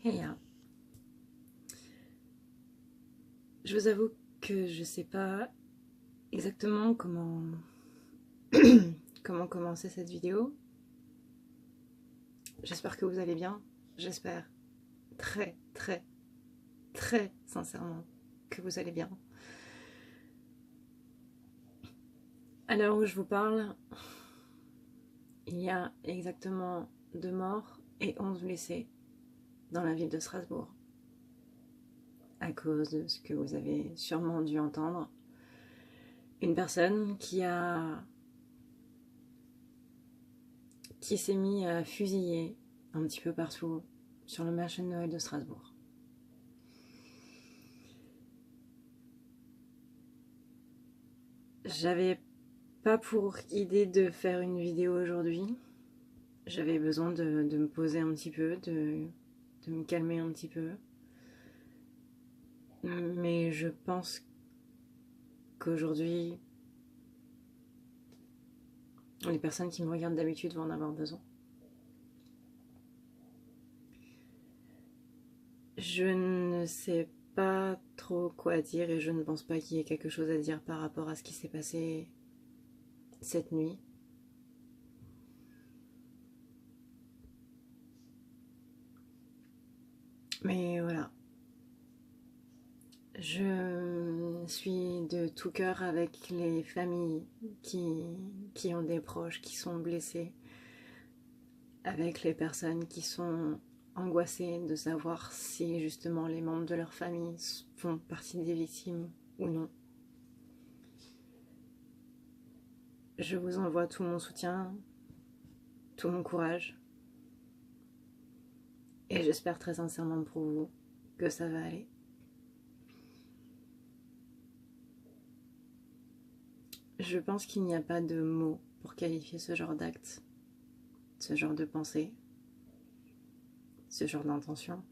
Hey, je vous avoue que je sais pas exactement comment commencer cette vidéo. J'espère que vous allez bien. J'espère très très très sincèrement que vous allez bien. À l'heure où je vous parle, il y a exactement 2 morts et 11 blessés dans la ville de Strasbourg. À cause de ce que vous avez sûrement dû entendre. Une personne qui s'est mis à fusiller un petit peu partout sur le marché de Noël de Strasbourg. J'avais pas pour idée de faire une vidéo aujourd'hui. J'avais besoin de me poser un petit peu, de me calmer un petit peu. Mais je pense qu'aujourd'hui, les personnes qui me regardent d'habitude vont en avoir besoin. Je ne sais pas trop quoi dire et je ne pense pas qu'il y ait quelque chose à dire par rapport à ce qui s'est passé cette nuit. Mais voilà. Je suis de tout cœur avec les familles qui ont des proches qui sont blessés, avec les personnes qui sont angoissées de savoir si justement les membres de leur famille font partie des victimes ou non. Je vous envoie tout mon soutien, tout mon courage, et j'espère très sincèrement pour vous que ça va aller. Je pense qu'il n'y a pas de mots pour qualifier ce genre d'acte, ce genre de pensée, ce genre d'intention.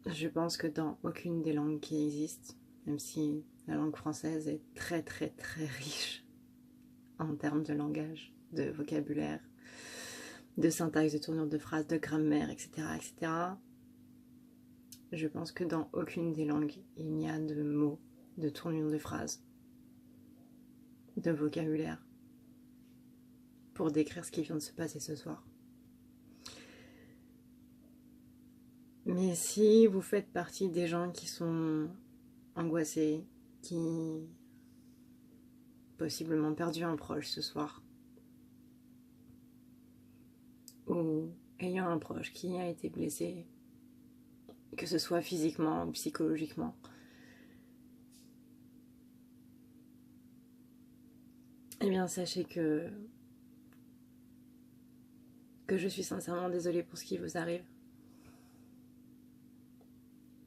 Je pense que dans aucune des langues qui existent, même si la langue française est très très très riche en termes de langage, de vocabulaire, de syntaxe, de tournure de phrases, de grammaire, etc., etc., je pense que dans aucune des langues, il n'y a de mots, de tournure de phrases, de vocabulaire pour décrire ce qui vient de se passer ce soir. Mais si vous faites partie des gens qui sont angoissés, qui possiblement perdu un proche ce soir, ou ayant un proche qui a été blessé, que ce soit physiquement ou psychologiquement, eh bien sachez que je suis sincèrement désolée pour ce qui vous arrive,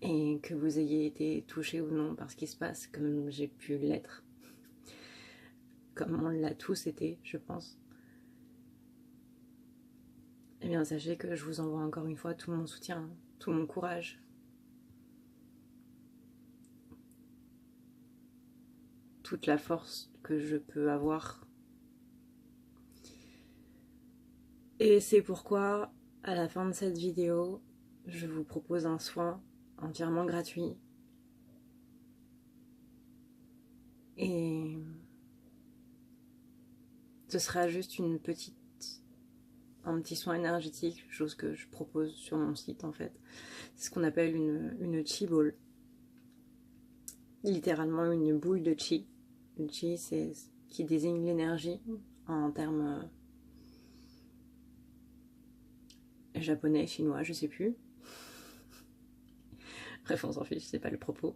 et que vous ayez été touché ou non par ce qui se passe, comme j'ai pu l'être, comme on l'a tous été, je pense. Eh bien sachez que je vous envoie encore une fois tout mon soutien, tout mon courage, toute la force que je peux avoir. Et c'est pourquoi, à la fin de cette vidéo, je vous propose un soin entièrement gratuit. Et ce sera juste un petit soin énergétique, chose que je propose sur mon site en fait. C'est ce qu'on appelle une chi ball. Littéralement une boule de chi. Le chi, c'est ce qui désigne l'énergie en termes japonais, chinois, je sais plus. Bref, on s'en fiche, c'est pas le propos.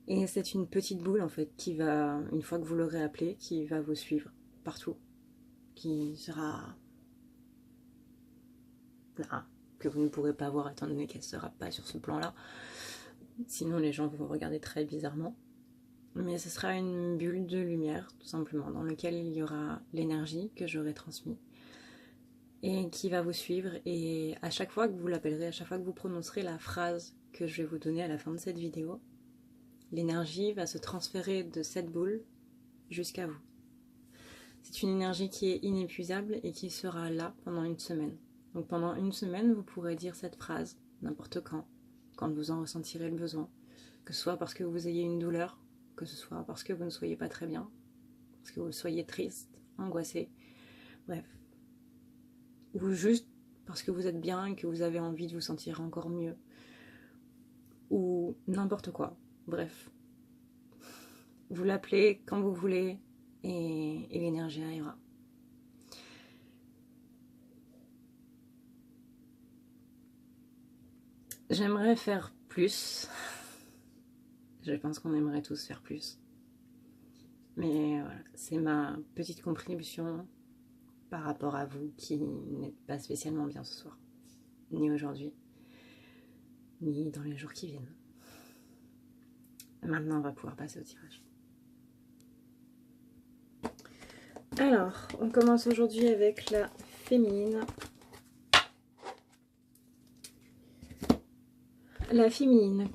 Et c'est une petite boule en fait qui va, une fois que vous l'aurez appelée, qui va vous suivre partout. Qui sera là, que vous ne pourrez pas voir étant donné qu'elle ne sera pas sur ce plan-là. Sinon les gens vont vous regarder très bizarrement. Mais ce sera une bulle de lumière, tout simplement, dans laquelle il y aura l'énergie que j'aurai transmise et qui va vous suivre. Et à chaque fois que vous l'appellerez, à chaque fois que vous prononcerez la phrase que je vais vous donner à la fin de cette vidéo, l'énergie va se transférer de cette boule jusqu'à vous. C'est c'est une énergie qui est inépuisable et qui sera là pendant une semaine. Donc pendant une semaine, vous pourrez dire cette phrase n'importe quand vous en ressentirez le besoin. Que ce soit parce que vous ayez une douleur, que ce soit parce que vous ne soyez pas très bien, parce que vous soyez triste, angoissé, bref. Ou juste parce que vous êtes bien et que vous avez envie de vous sentir encore mieux. Ou n'importe quoi, bref. Vous l'appelez quand vous voulez et l'énergie arrivera. J'aimerais faire plus. Je pense qu'on aimerait tous faire plus. Mais voilà, c'est ma petite contribution par rapport à vous qui n'êtes pas spécialement bien ce soir. Ni aujourd'hui, ni dans les jours qui viennent. Maintenant, on va pouvoir passer au tirage. Alors, on commence aujourd'hui avec la féminine. La féminine,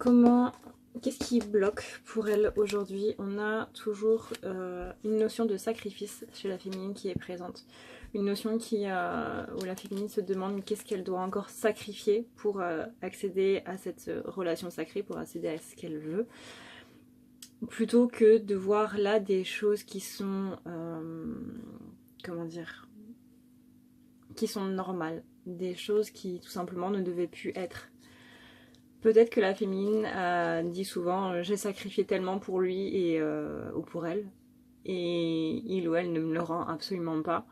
qu'est-ce qui bloque pour elle aujourd'hui? On a toujours une notion de sacrifice chez la féminine qui est présente. Une notion où la féminine se demande qu'est-ce qu'elle doit encore sacrifier pour accéder à cette relation sacrée, pour accéder à ce qu'elle veut. Plutôt que de voir là des choses qui sont, qui sont normales. Des choses qui tout simplement ne devaient plus être. Peut-être que la féminine dit souvent j'ai sacrifié tellement pour lui ou pour elle et il ou elle ne me le rend absolument pas.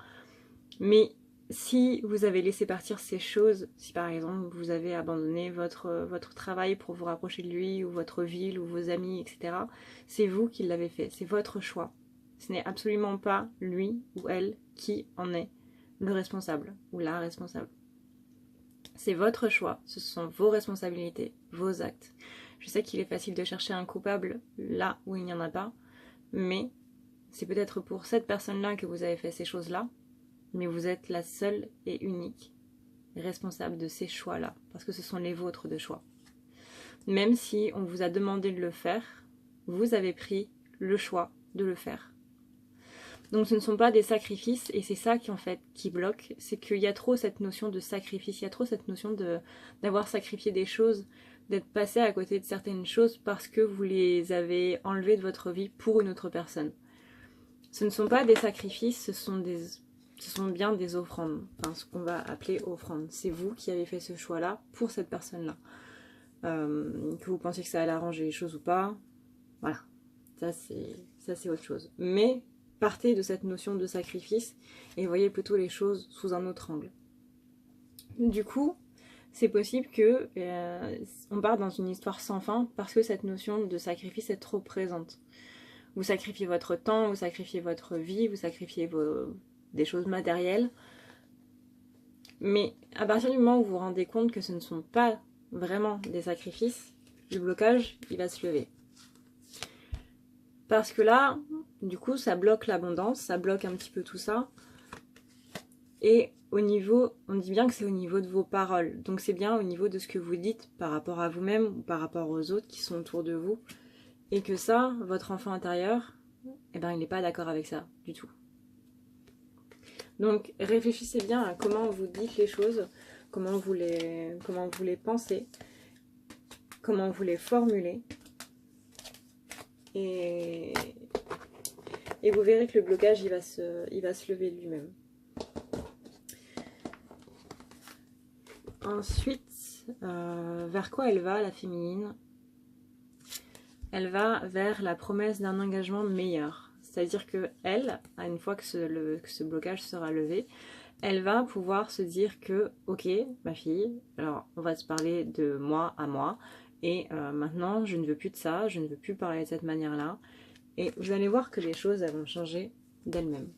Mais si vous avez laissé partir ces choses, si par exemple vous avez abandonné votre travail pour vous rapprocher de lui ou votre ville ou vos amis, etc., c'est vous qui l'avez fait, c'est votre choix. Ce n'est absolument pas lui ou elle qui en est le responsable ou la responsable. C'est votre choix, ce sont vos responsabilités, vos actes. Je sais qu'il est facile de chercher un coupable là où il n'y en a pas, mais c'est peut-être pour cette personne-là que vous avez fait ces choses-là, mais vous êtes la seule et unique responsable de ces choix-là, parce que ce sont les vôtres de choix. Même si on vous a demandé de le faire, vous avez pris le choix de le faire. Donc ce ne sont pas des sacrifices, et c'est ça qui bloque, c'est qu'il y a trop cette notion de sacrifice, il y a trop cette notion d'avoir sacrifié des choses, d'être passé à côté de certaines choses parce que vous les avez enlevées de votre vie pour une autre personne. Ce ne sont pas des sacrifices, ce sont bien des offrandes, enfin ce qu'on va appeler offrandes. C'est vous qui avez fait ce choix-là pour cette personne-là. Que vous pensiez que ça allait arranger les choses ou pas, voilà, ça c'est autre chose. Mais partez de cette notion de sacrifice et voyez plutôt les choses sous un autre angle. Du coup, c'est possible que on parte dans une histoire sans fin parce que cette notion de sacrifice est trop présente. Vous sacrifiez votre temps, vous sacrifiez votre vie, vous sacrifiez des choses matérielles. Mais à partir du moment où vous vous rendez compte que ce ne sont pas vraiment des sacrifices, le blocage, il va se lever. Parce que là, du coup, ça bloque l'abondance, ça bloque un petit peu tout ça. Et au niveau, on dit bien que c'est au niveau de vos paroles. Donc c'est bien au niveau de ce que vous dites par rapport à vous-même ou par rapport aux autres qui sont autour de vous. Et que ça, votre enfant intérieur, eh ben, il n'est pas d'accord avec ça du tout. Donc réfléchissez bien à comment vous dites les choses, comment vous les pensez, comment vous les formulez. Et vous verrez que le blocage, il va se lever de lui-même. Ensuite, vers quoi elle va, la féminine? Elle va vers la promesse d'un engagement meilleur. C'est-à-dire qu'elle, une fois que ce blocage sera levé, elle va pouvoir se dire que, ok, ma fille, alors on va se parler de moi à moi, et maintenant je ne veux plus de ça, je ne veux plus parler de cette manière-là, et vous allez voir que les choses elles vont changer d'elles-mêmes.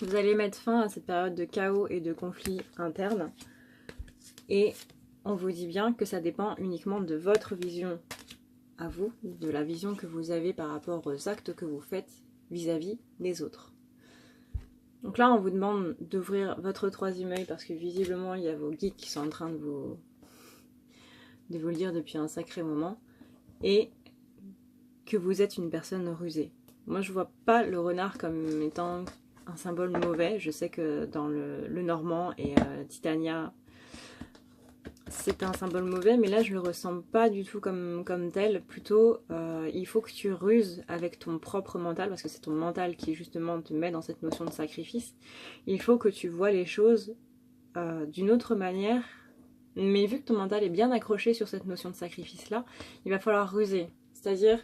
Vous allez mettre fin à cette période de chaos et de conflits internes, et on vous dit bien que ça dépend uniquement de votre vision à vous, de la vision que vous avez par rapport aux actes que vous faites vis-à-vis des autres. Donc là, on vous demande d'ouvrir votre troisième œil parce que visiblement, il y a vos guides qui sont en train de vous le dire depuis un sacré moment et que vous êtes une personne rusée. Moi, je vois pas le renard comme étant un symbole mauvais. Je sais que dans le Normand et Titania, c'est un symbole mauvais, mais là je le ressens pas du tout comme tel. Plutôt, il faut que tu ruses avec ton propre mental, parce que c'est ton mental qui justement te met dans cette notion de sacrifice. Il faut que tu vois les choses d'une autre manière, mais vu que ton mental est bien accroché sur cette notion de sacrifice-là, il va falloir ruser. C'est-à-dire,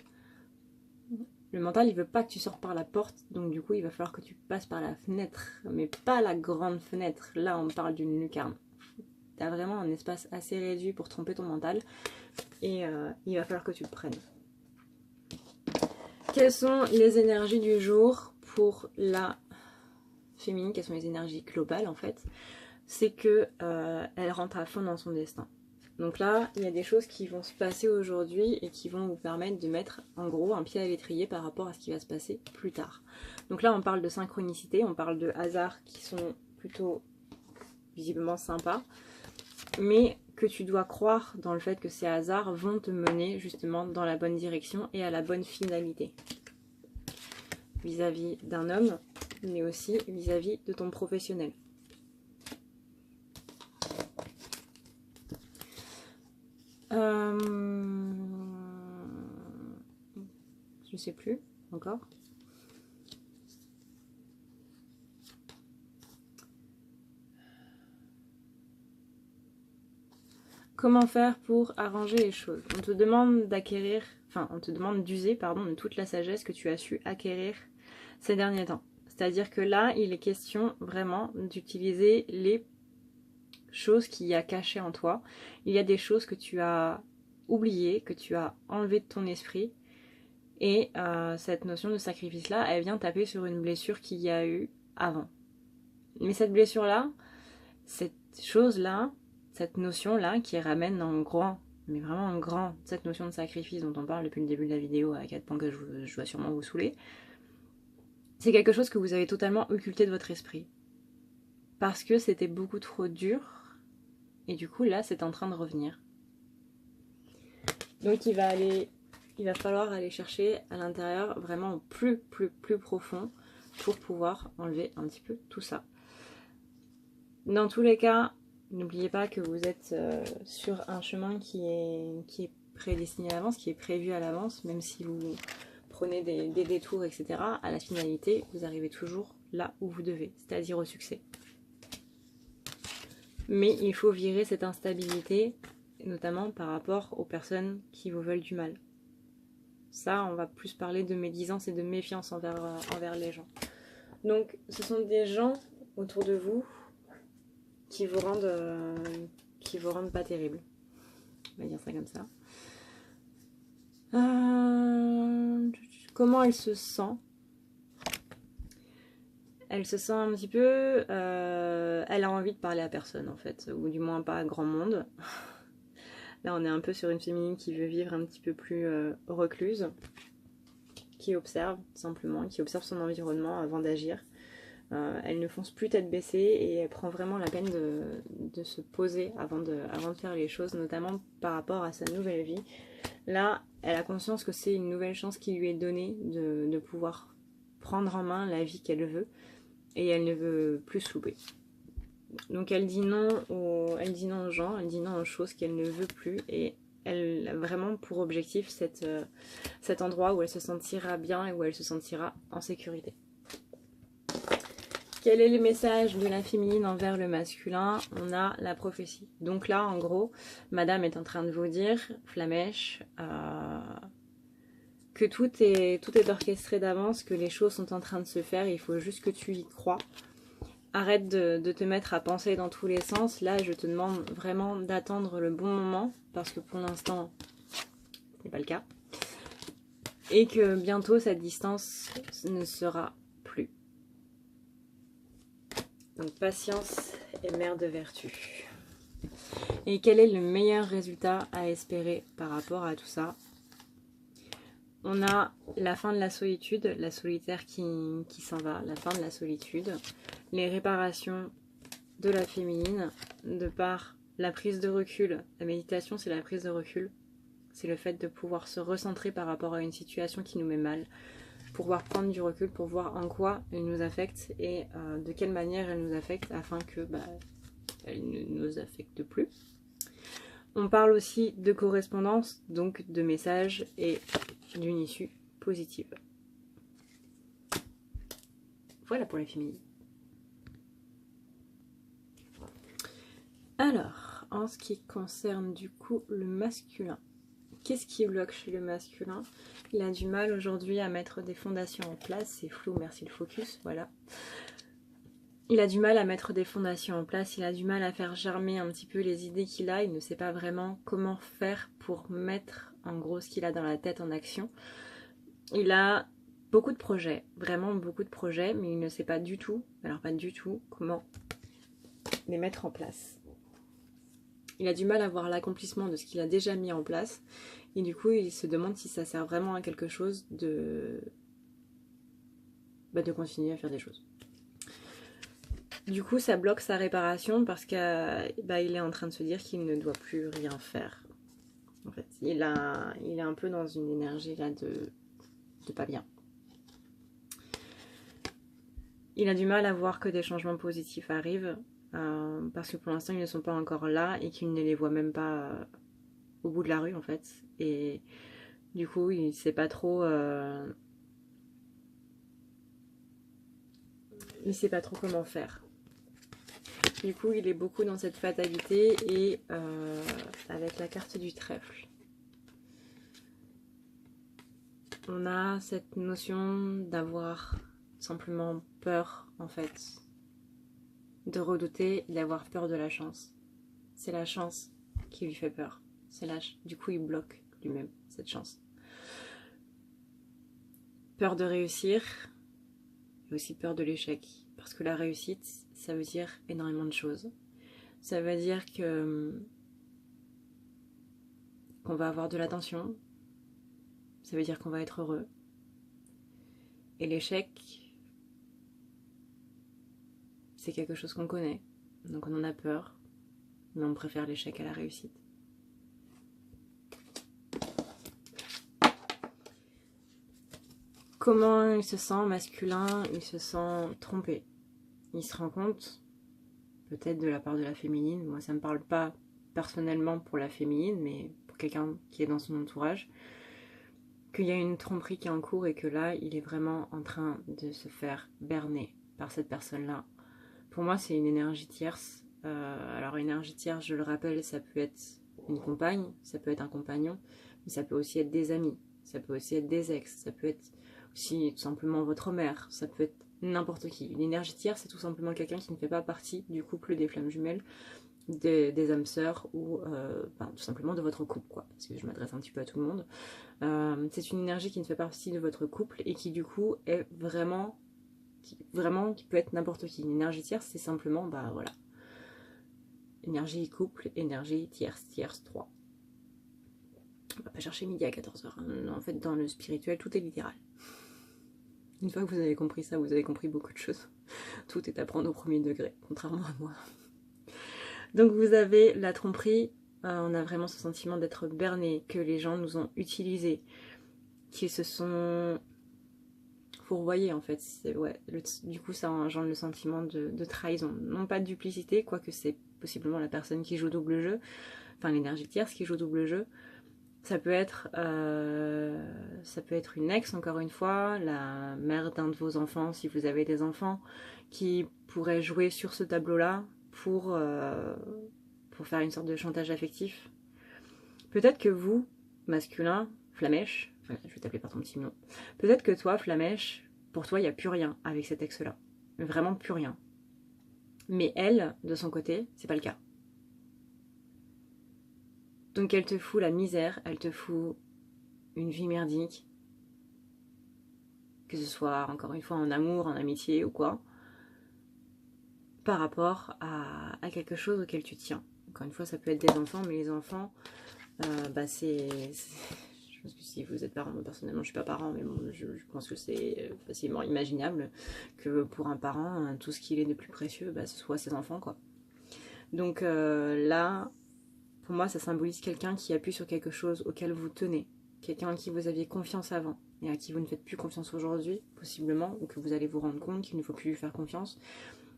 le mental, il veut pas que tu sors par la porte, donc du coup, il va falloir que tu passes par la fenêtre, mais pas la grande fenêtre. Là, on parle d'une lucarne. Tu as vraiment un espace assez réduit pour tromper ton mental, et il va falloir que tu le prennes. Quelles sont les énergies du jour pour la féminine? Quelles sont les énergies globales, en fait? C'est que elle rentre à fond dans son destin. Donc là, il y a des choses qui vont se passer aujourd'hui et qui vont vous permettre de mettre en gros un pied à l'étrier par rapport à ce qui va se passer plus tard. Donc là, on parle de synchronicité, on parle de hasards qui sont plutôt visiblement sympas, mais que tu dois croire dans le fait que ces hasards vont te mener justement dans la bonne direction et à la bonne finalité. Vis-à-vis d'un homme, mais aussi vis-à-vis de ton professionnel. Je sais plus encore. Comment faire pour arranger les choses? On te demande d'acquérir, enfin on te demande d'user, pardon, de toute la sagesse que tu as su acquérir ces derniers temps. C'est-à-dire que là, il est question vraiment d'utiliser les choses qu'il y a cachées en toi. Il y a des choses que tu as oubliées, que tu as enlevées de ton esprit. Et cette notion de sacrifice-là, elle vient taper sur une blessure qu'il y a eu avant. Mais cette blessure-là, cette chose-là, cette notion-là qui ramène en grand, mais vraiment en grand, cette notion de sacrifice dont on parle depuis le début de la vidéo, à 4 points que je dois sûrement vous saouler, c'est quelque chose que vous avez totalement occulté de votre esprit. Parce que c'était beaucoup trop dur, et du coup là c'est en train de revenir. Donc il va falloir aller chercher à l'intérieur vraiment au plus profond pour pouvoir enlever un petit peu tout ça. Dans tous les cas, n'oubliez pas que vous êtes sur un chemin qui est prédestiné à l'avance, qui est prévu à l'avance, même si vous prenez des détours, etc. À la finalité, vous arrivez toujours là où vous devez, c'est-à-dire au succès. Mais il faut virer cette instabilité, notamment par rapport aux personnes qui vous veulent du mal. Ça, on va plus parler de médisance et de méfiance envers les gens. Donc, ce sont des gens autour de vous qui vous rendent pas terrible. On va dire ça comme ça. Comment elle se sent? Elle se sent un petit peu... elle a envie de parler à personne en fait, ou du moins pas à grand monde. Là on est un peu sur une féminine qui veut vivre un petit peu plus recluse, qui observe simplement, qui observe son environnement avant d'agir. Elle ne fonce plus tête baissée et elle prend vraiment la peine de se poser avant de faire les choses, notamment par rapport à sa nouvelle vie. Là, elle a conscience que c'est une nouvelle chance qui lui est donnée de pouvoir prendre en main la vie qu'elle veut et elle ne veut plus se louper. Donc elle dit non aux gens, elle dit non aux choses qu'elle ne veut plus et elle a vraiment pour objectif cet endroit où elle se sentira bien et où elle se sentira en sécurité. Quel est le message de la féminine envers le masculin? On a la prophétie. Donc là, en gros, madame est en train de vous dire, Flamèche, que tout est orchestré d'avance, que les choses sont en train de se faire, il faut juste que tu y crois. Arrête de te mettre à penser dans tous les sens. Là, je te demande vraiment d'attendre le bon moment, parce que pour l'instant, ce n'est pas le cas. Et que bientôt, cette distance ne sera plus. Donc patience est mère de vertu. Et quel est le meilleur résultat à espérer par rapport à tout ça? On a la fin de la solitude, la solitaire qui s'en va, la fin de la solitude, les réparations de la féminine, de par la prise de recul. La méditation, c'est la prise de recul. C'est le fait de pouvoir se recentrer par rapport à une situation qui nous met mal. pour pouvoir prendre du recul, pour voir en quoi elle nous affecte et de quelle manière elle nous affecte afin que elle ne nous affecte plus. On parle aussi de correspondance, donc de messages et d'une issue positive. Voilà pour les féminines. Alors, en ce qui concerne du coup le masculin, qu'est-ce qui bloque chez le masculin? Il a du mal aujourd'hui à mettre des fondations en place, c'est flou, merci le focus, voilà. Il a du mal à mettre des fondations en place, il a du mal à faire germer un petit peu les idées qu'il a, il ne sait pas vraiment comment faire pour mettre en gros ce qu'il a dans la tête en action. Il a beaucoup de projets, vraiment beaucoup de projets, mais il ne sait pas du tout, alors pas du tout, comment les mettre en place. Il a du mal à voir l'accomplissement de ce qu'il a déjà mis en place, et du coup il se demande si ça sert vraiment à quelque chose de continuer à faire des choses. Du coup, ça bloque sa réparation parce qu'il est en train de se dire qu'il ne doit plus rien faire. En fait, il est un peu dans une énergie là de pas bien. Il a du mal à voir que des changements positifs arrivent parce que pour l'instant, ils ne sont pas encore là et qu'il ne les voit même pas au bout de la rue en fait. Et du coup, il ne sait pas trop... il ne sait pas trop comment faire. Du coup, il est beaucoup dans cette fatalité et avec la carte du trèfle. On a cette notion d'avoir simplement peur, en fait, de redouter et d'avoir peur de la chance. C'est la chance qui lui fait peur. Du coup, il bloque lui-même cette chance. Peur de réussir et aussi peur de l'échec. Parce que la réussite, ça veut dire énormément de choses. Ça veut dire qu'on va avoir de l'attention. Ça veut dire qu'on va être heureux. Et l'échec, c'est quelque chose qu'on connaît. Donc on en a peur, mais on préfère l'échec à la réussite. Comment il se sent masculin? Il se sent trompé. Il se rend compte, peut-être de la part de la féminine, moi ça ne me parle pas personnellement pour la féminine, mais pour quelqu'un qui est dans son entourage, qu'il y a une tromperie qui est en cours et que là, il est vraiment en train de se faire berner par cette personne-là. Pour moi, c'est une énergie tierce. Alors, une énergie tierce, je le rappelle, ça peut être une compagne, ça peut être un compagnon, mais ça peut aussi être des amis, ça peut aussi être des ex, ça peut être aussi tout simplement votre mère, ça peut être n'importe qui. Une énergie tierce, c'est tout simplement quelqu'un qui ne fait pas partie du couple des flammes jumelles, des âmes sœurs ou tout simplement de votre couple, quoi, parce que je m'adresse un petit peu à tout le monde. C'est une énergie qui ne fait pas partie de votre couple et qui du coup est vraiment qui peut être n'importe qui. Une énergie tierce, c'est simplement, voilà. Énergie couple, énergie tierce 3. On va pas chercher midi à 14h. Hein. En fait, dans le spirituel, tout est littéral. Une fois que vous avez compris ça, vous avez compris beaucoup de choses. Tout est à prendre au premier degré, contrairement à moi. Donc vous avez la tromperie, on a vraiment ce sentiment d'être berné, que les gens nous ont utilisés, qui se sont fourvoyés en fait. Du coup ça engendre le sentiment de trahison. Non pas de duplicité, quoique c'est possiblement la personne qui joue double jeu, enfin l'énergie tierce qui joue double jeu. Ça peut être une ex, encore une fois, la mère d'un de vos enfants, si vous avez des enfants, qui pourrait jouer sur ce tableau-là pour faire une sorte de chantage affectif. Peut-être que vous, masculin, Flamèche, enfin, je vais t'appeler par ton petit nom, peut-être que toi, Flamèche, pour toi, il n'y a plus rien avec cet ex-là. Vraiment plus rien. Mais elle, de son côté, c'est pas le cas. Donc elle te fout la misère, elle te fout une vie merdique, que ce soit encore une fois en amour, en amitié ou quoi, par rapport à quelque chose auquel tu tiens. Encore une fois, ça peut être des enfants, mais les enfants, c'est... Je pense que si vous êtes parent, moi personnellement je suis pas parent, mais bon, je pense que c'est facilement imaginable que pour un parent, tout ce qu'il est de plus précieux, ce soit ses enfants, quoi. Donc là, pour moi, ça symbolise quelqu'un qui appuie sur quelque chose auquel vous tenez, quelqu'un en qui vous aviez confiance avant et à qui vous ne faites plus confiance aujourd'hui, possiblement, ou que vous allez vous rendre compte qu'il ne faut plus lui faire confiance.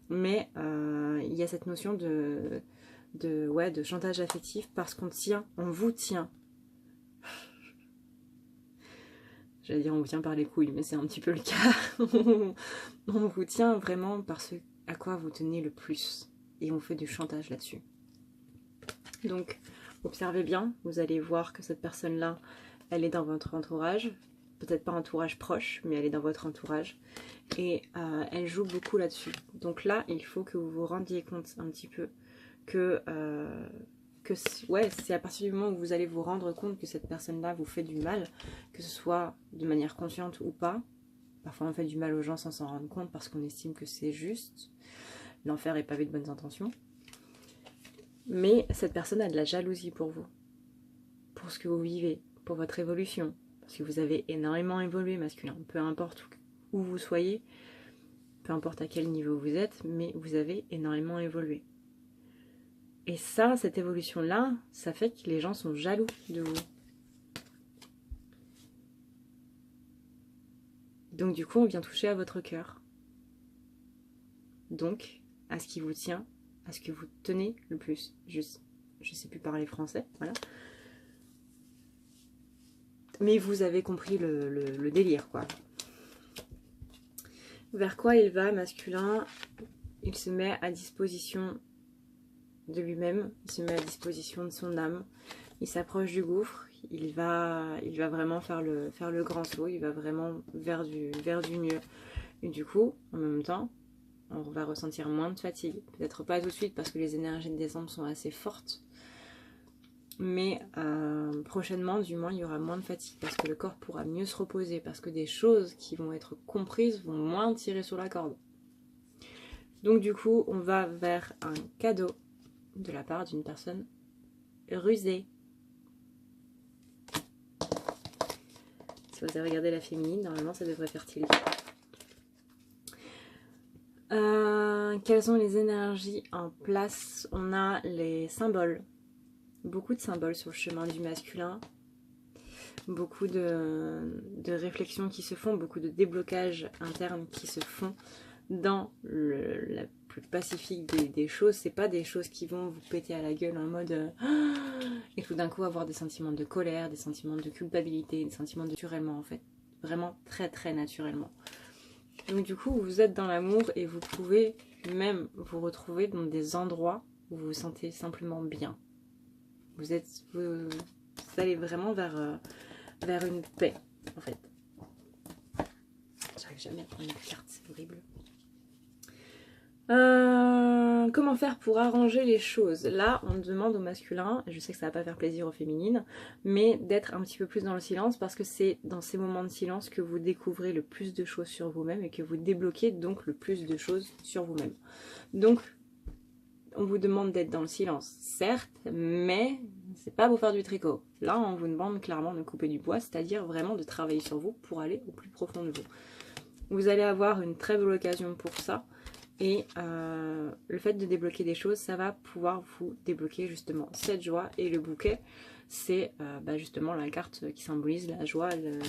Mais il y a cette notion de chantage affectif parce qu'on tient, on vous tient. J'allais dire on vous tient par les couilles, mais c'est un petit peu le cas. On vous tient vraiment par ce à quoi vous tenez le plus. Et on fait du chantage là-dessus. Donc, observez bien, vous allez voir que cette personne-là, elle est dans votre entourage. Peut-être pas entourage proche, mais elle est dans votre entourage. Et elle joue beaucoup là-dessus. Donc là, il faut que vous vous rendiez compte un petit peu que c'est à partir du moment où vous allez vous rendre compte que cette personne-là vous fait du mal, que ce soit de manière consciente ou pas. Parfois on fait du mal aux gens sans s'en rendre compte parce qu'on estime que c'est juste. L'enfer est pavé de bonnes intentions. Mais cette personne a de la jalousie pour vous, pour ce que vous vivez, pour votre évolution. Parce que vous avez énormément évolué masculin, peu importe où vous soyez, peu importe à quel niveau vous êtes, mais vous avez énormément évolué. Et ça, cette évolution-là, ça fait que les gens sont jaloux de vous. Donc du coup, on vient toucher à votre cœur. Donc, à ce qui vous tient, à ce que vous tenez le plus. Je sais plus parler français, voilà. Mais vous avez compris le délire, quoi. Vers quoi il va, masculin? Il se met à disposition de lui-même, il se met à disposition de son âme, il s'approche du gouffre, il va vraiment faire le grand saut, il va vraiment vers du mieux. Et du coup, en même temps, on va ressentir moins de fatigue. Peut-être pas tout de suite parce que les énergies de décembre sont assez fortes, mais prochainement, du moins, il y aura moins de fatigue parce que le corps pourra mieux se reposer, parce que des choses qui vont être comprises vont moins tirer sur la corde. Donc du coup, on va vers un cadeau de la part d'une personne rusée. Si vous avez regardé la féminine, normalement ça devrait faire tilt. Quelles sont les énergies en place? On a les symboles. Beaucoup de symboles sur le chemin du masculin. Beaucoup de réflexions qui se font, beaucoup de déblocages internes qui se font dans la plus pacifique des choses. C'est pas des choses qui vont vous péter à la gueule en mode et tout d'un coup avoir des sentiments de colère, des sentiments de culpabilité, des sentiments de naturellement en fait. Vraiment très très naturellement. Donc du coup vous êtes dans l'amour et vous pouvez même vous retrouver dans des endroits où vous vous sentez simplement bien. Vous allez vraiment vers une paix en fait. J'arrive jamais à prendre une carte, c'est horrible. Comment faire pour arranger les choses? Là, on demande au masculin, je sais que ça va pas faire plaisir aux féminines, mais d'être un petit peu plus dans le silence parce que c'est dans ces moments de silence que vous découvrez le plus de choses sur vous-même et que vous débloquez donc le plus de choses sur vous-même. Donc, on vous demande d'être dans le silence, certes, mais c'est pas pour faire du tricot. Là, on vous demande clairement de couper du bois, c'est-à-dire vraiment de travailler sur vous pour aller au plus profond de vous. Vous allez avoir une très belle occasion pour ça. Et le fait de débloquer des choses, ça va pouvoir vous débloquer justement cette joie. Et le bouquet, c'est justement la carte qui symbolise la joie. J'avais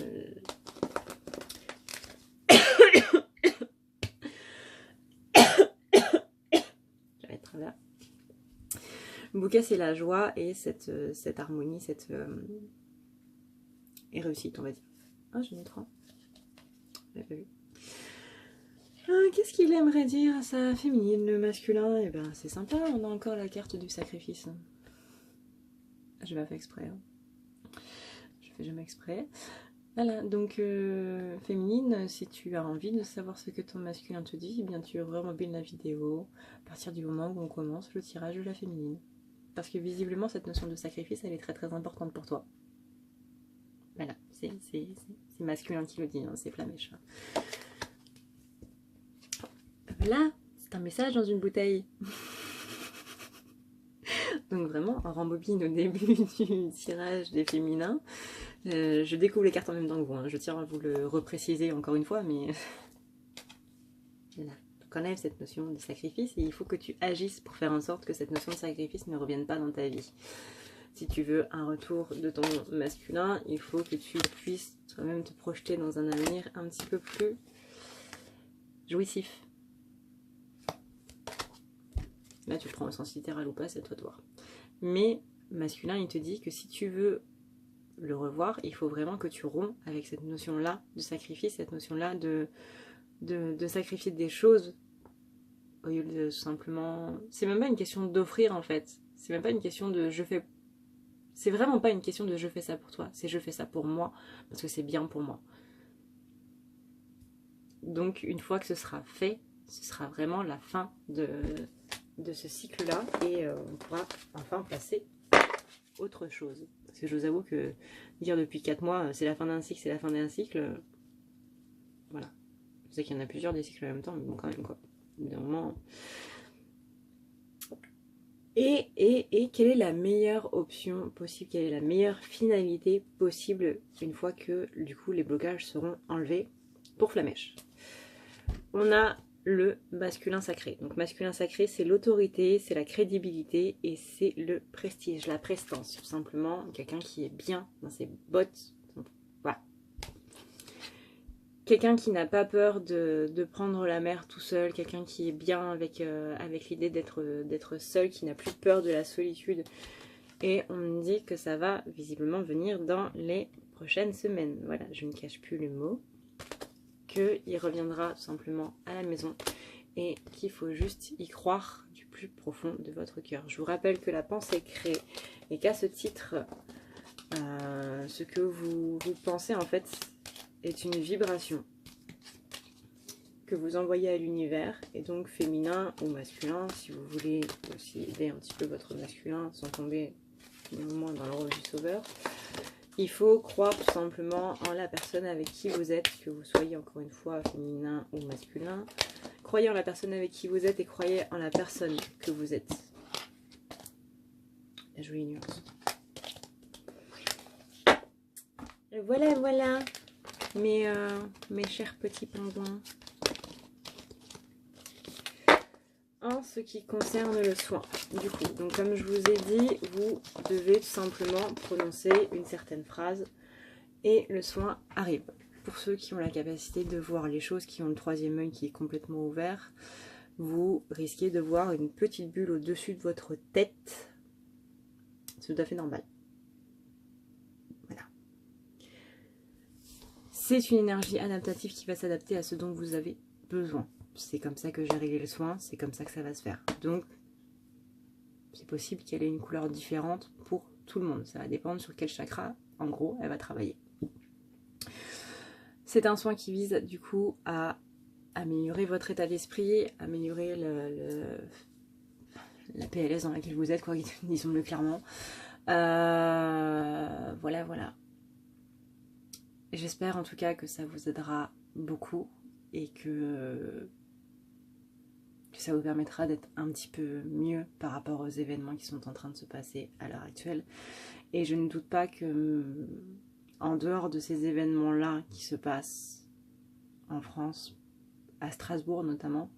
de travers. Le bouquet, c'est la joie et cette harmonie, et réussite, on va dire. Ah, j'en ai 3. J'avais pas vu. Qu'est-ce qu'il aimerait dire à sa féminine, le masculin? Eh ben c'est sympa, on a encore la carte du sacrifice. Je vais faire exprès. Hein. Je fais jamais exprès. Voilà, donc féminine, si tu as envie de savoir ce que ton masculin te dit, eh bien tu rembobines la vidéo à partir du moment où on commence le tirage de la féminine. Parce que visiblement cette notion de sacrifice, elle est très très importante pour toi. Voilà, c'est masculin qui le dit, hein, c'est Flamèche. Voilà, c'est un message dans une bouteille. Donc vraiment, on rembobine au début du tirage des féminins. Je découvre les cartes en même temps que vous. Hein. Je tiens à vous le repréciser encore une fois, mais voilà. Donc enlève cette notion de sacrifice et il faut que tu agisses pour faire en sorte que cette notion de sacrifice ne revienne pas dans ta vie. Si tu veux un retour de ton masculin, il faut que tu puisses toi-même te projeter dans un avenir un petit peu plus jouissif. Là, tu le prends au sens littéral ou pas, c'est à toi de voir. Mais masculin, il te dit que si tu veux le revoir, il faut vraiment que tu romps avec cette notion-là de sacrifice, cette notion-là de sacrifier des choses au lieu de simplement... C'est même pas une question d'offrir en fait. C'est même pas une question de je fais... C'est vraiment pas une question de je fais ça pour toi. C'est je fais ça pour moi parce que c'est bien pour moi. Donc une fois que ce sera fait, ce sera vraiment la fin de ce cycle-là et on pourra enfin passer autre chose. Parce que je vous avoue que dire depuis 4 mois c'est la fin d'un cycle, c'est la fin d'un cycle, voilà. Je sais qu'il y en a plusieurs des cycles en même temps, mais bon quand même quoi. D'un moment... Et quelle est la meilleure option possible, quelle est la meilleure finalité possible une fois que du coup les blocages seront enlevés pour Flamèche? On a le masculin sacré. Donc masculin sacré, c'est l'autorité, c'est la crédibilité et c'est le prestige, la prestance. Tout simplement, quelqu'un qui est bien dans ses bottes. Voilà. Quelqu'un qui n'a pas peur de prendre la mer tout seul, quelqu'un qui est bien avec l'idée d'être seul, qui n'a plus peur de la solitude. Et on me dit que ça va visiblement venir dans les prochaines semaines. Voilà, je ne cache plus le mot. Qu'il reviendra tout simplement à la maison et qu'il faut juste y croire du plus profond de votre cœur. Je vous rappelle que la pensée crée et qu'à ce titre, ce que vous pensez en fait est une vibration que vous envoyez à l'univers et donc féminin ou masculin, si vous voulez aussi aider un petit peu votre masculin sans tomber néanmoins dans le rôle du sauveur. Il faut croire tout simplement en la personne avec qui vous êtes, que vous soyez encore une fois féminin ou masculin. Croyez en la personne avec qui vous êtes et croyez en la personne que vous êtes. La jolie nuance. Et voilà, voilà, mes chers petits pingouins. En ce qui concerne le soin, du coup, donc comme je vous ai dit, vous devez tout simplement prononcer une certaine phrase et le soin arrive. Pour ceux qui ont la capacité de voir les choses, qui ont le troisième œil qui est complètement ouvert, vous risquez de voir une petite bulle au-dessus de votre tête. C'est tout à fait normal. Voilà. C'est une énergie adaptative qui va s'adapter à ce dont vous avez besoin. C'est comme ça que j'ai réglé le soin, c'est comme ça que ça va se faire. Donc, c'est possible qu'elle ait une couleur différente pour tout le monde. Ça va dépendre sur quel chakra, en gros, elle va travailler. C'est un soin qui vise, du coup, à améliorer votre état d'esprit, améliorer la PLS dans laquelle vous êtes, quoi, disons-le clairement. Voilà, voilà. J'espère en tout cas que ça vous aidera beaucoup et que ça vous permettra d'être un petit peu mieux par rapport aux événements qui sont en train de se passer à l'heure actuelle. Et je ne doute pas que, en dehors de ces événements-là qui se passent en France, à Strasbourg notamment,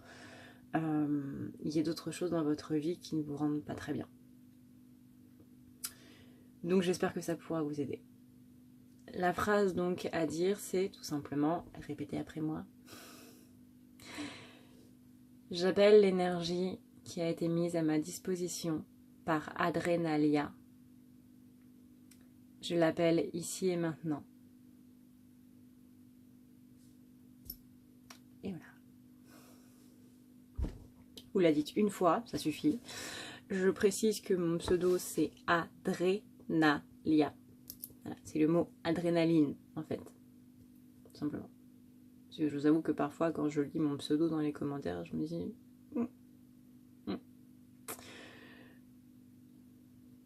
il y ait d'autres choses dans votre vie qui ne vous rendent pas très bien. Donc j'espère que ça pourra vous aider. La phrase donc à dire, c'est tout simplement, répétez après moi. J'appelle l'énergie qui a été mise à ma disposition par Adrenalia. Je l'appelle ici et maintenant. Et voilà. Vous la dites une fois, ça suffit. Je précise que mon pseudo c'est Adrenalia. Voilà, c'est le mot adrénaline en fait, tout simplement. Parce que je vous avoue que parfois quand je lis mon pseudo dans les commentaires, je me dis...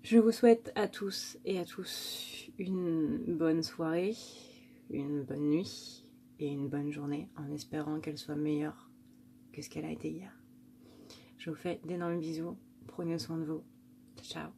Je vous souhaite à tous et à tous une bonne soirée, une bonne nuit et une bonne journée en espérant qu'elle soit meilleure que ce qu'elle a été hier. Je vous fais d'énormes bisous, prenez soin de vous, ciao.